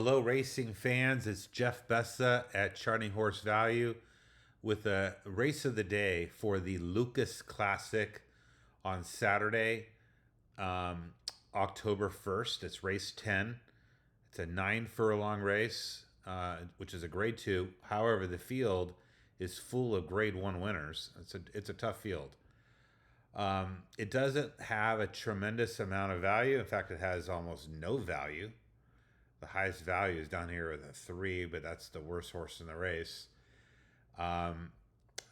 Hello, racing fans. It's Jeff Bessa at Charting Horse Value with a race of the day for the Lukas Classic on Saturday, um, October 1st. It's race 10. It's a 9 furlong race, which is a grade 2. However, the field is full of grade 1 winners. It's a tough field. It doesn't have a tremendous amount of value. In fact, it has almost no value. The highest value is down here with a 3, but that's the worst horse in the race. Um,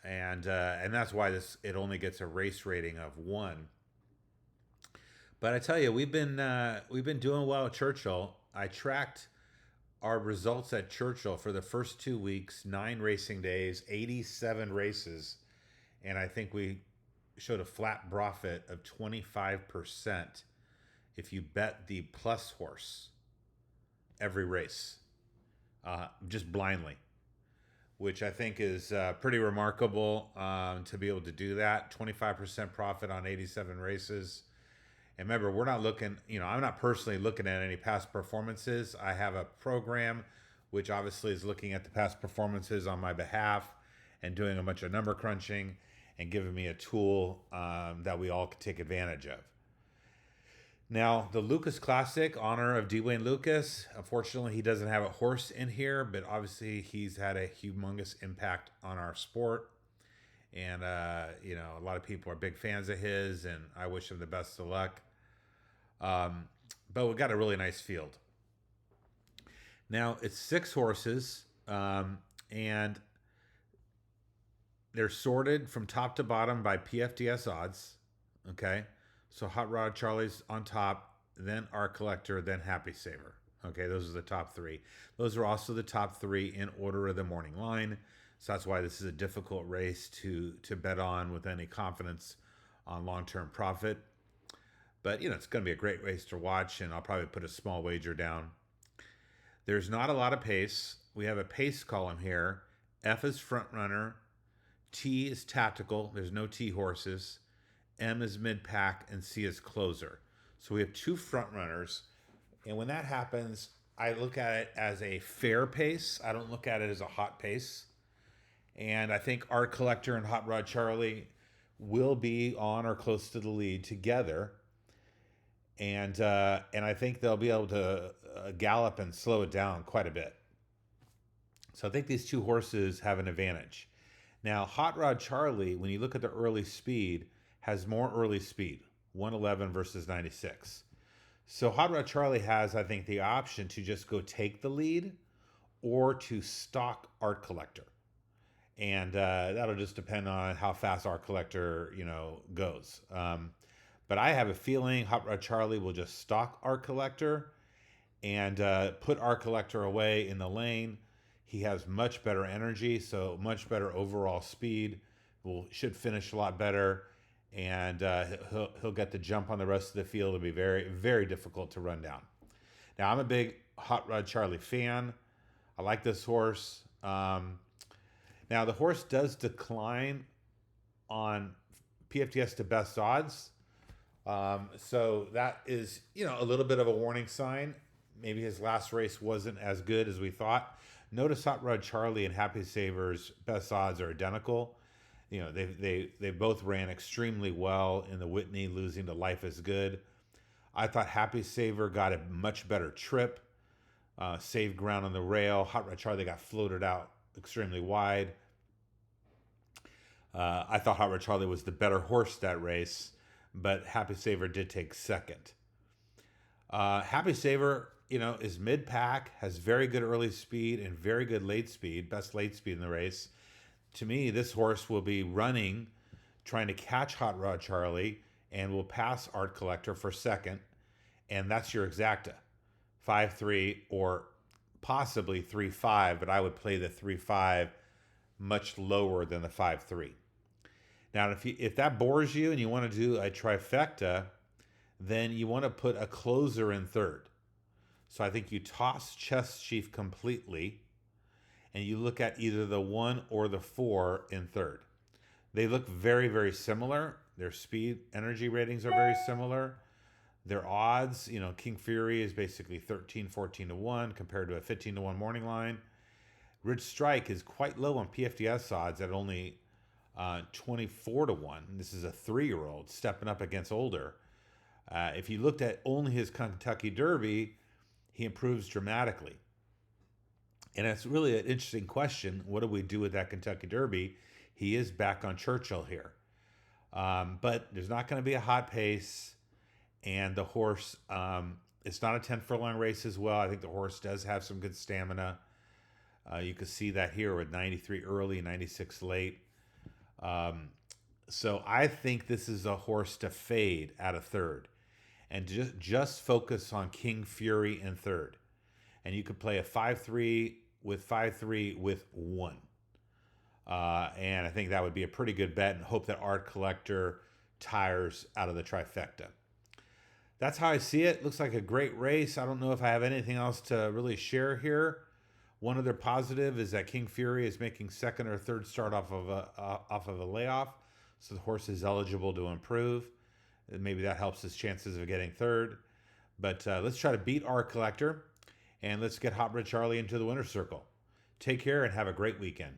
and that's why it only gets a race rating of 1. But I tell you, we've been doing well at Churchill. I tracked our results at Churchill for the first 2 weeks, 9 racing days, 87 races, and I think we showed a flat profit of 25% if you bet the plus horse every race, just blindly, which I think is pretty remarkable to be able to do that. 25% profit on 87 races. And remember, we're not looking, I'm not personally looking at any past performances. I have a program which obviously is looking at the past performances on my behalf and doing a bunch of number crunching and giving me a tool that we all can take advantage of. Now, the Lukas Classic, honor of Dwayne Lucas. Unfortunately, he doesn't have a horse in here, but obviously he's had a humongous impact on our sport. And, a lot of people are big fans of his, and I wish him the best of luck. But we've got a really nice field. Now, it's 6 horses, and they're sorted from top to bottom by PFDS odds, okay? So Hot Rod Charlie's on top, then Art Collector, then Happy Saver. Okay, those are the top 3. Those are also the top 3 in order of the morning line. So that's why this is a difficult race to bet on with any confidence on long-term profit. But, it's going to be a great race to watch, and I'll probably put a small wager down. There's not a lot of pace. We have a pace column here. F is front runner. T is tactical. There's no T horses. M is mid-pack, and C is closer. So we have 2 front runners. And when that happens, I look at it as a fair pace. I don't look at it as a hot pace. And I think Art Collector and Hot Rod Charlie will be on or close to the lead together. And I think they'll be able to gallop and slow it down quite a bit. So I think these 2 horses have an advantage. Now, Hot Rod Charlie, when you look at the early speed, has more early speed, 111 versus 96. So Hot Rod Charlie has, I think, the option to just go take the lead or to stalk Art Collector. And that'll just depend on how fast Art Collector, goes. But I have a feeling Hot Rod Charlie will just stalk Art Collector and put Art Collector away in the lane. He has much better energy, so much better overall speed. Should finish a lot better. And he'll get the jump on the rest of the field. It'll be very, very difficult to run down. Now, I'm a big Hot Rod Charlie fan. I like this horse. Now, the horse does decline on PFTS to best odds. So that is, a little bit of a warning sign. Maybe his last race wasn't as good as we thought. Notice Hot Rod Charlie and Happy Saver's best odds are identical. They both ran extremely well in the Whitney, losing to Life is Good. I thought Happy Saver got a much better trip, saved ground on the rail. Hot Rod Charlie got floated out extremely wide. I thought Hot Rod Charlie was the better horse that race, but Happy Saver did take second. Happy Saver, is mid-pack, has very good early speed and very good late speed, best late speed in the race. To me, this horse will be running, trying to catch Hot Rod Charlie, and will pass Art Collector for second. And that's your exacta, 5-3 or possibly 3-5, but I would play the 3-5 much lower than the 5-3. Now, if that bores you and you want to do a trifecta, then you want to put a closer in third. So I think you toss Chest Chief completely, and you look at either the 1 or the 4 in third. They look very, very similar. Their speed, energy ratings are very similar. Their odds, King Fury is basically 13, 14 to 1 compared to a 15 to 1 morning line. Rich Strike is quite low on PFDS odds at only 24 to 1. This is a 3-year-old stepping up against older. If you looked at only his Kentucky Derby, he improves dramatically. And it's really an interesting question. What do we do with that Kentucky Derby? He is back on Churchill here. But there's not going to be a hot pace. And the horse, it's not a 10 furlong race as well. I think the horse does have some good stamina. You can see that here with 93 early, 96 late. So I think this is a horse to fade at a third. And just focus on King Fury in third. And you could play a 5-3 with 1. And I think that would be a pretty good bet, and hope that Art Collector tires out of the trifecta. That's how I see it. Looks like a great race. I don't know if I have anything else to really share here. One other positive is that King Fury is making second or third start off of a layoff, so the horse is eligible to improve. Maybe that helps his chances of getting third. But let's try to beat Art Collector. And let's get Hot Rod Charlie into the winner's circle. Take care and have a great weekend.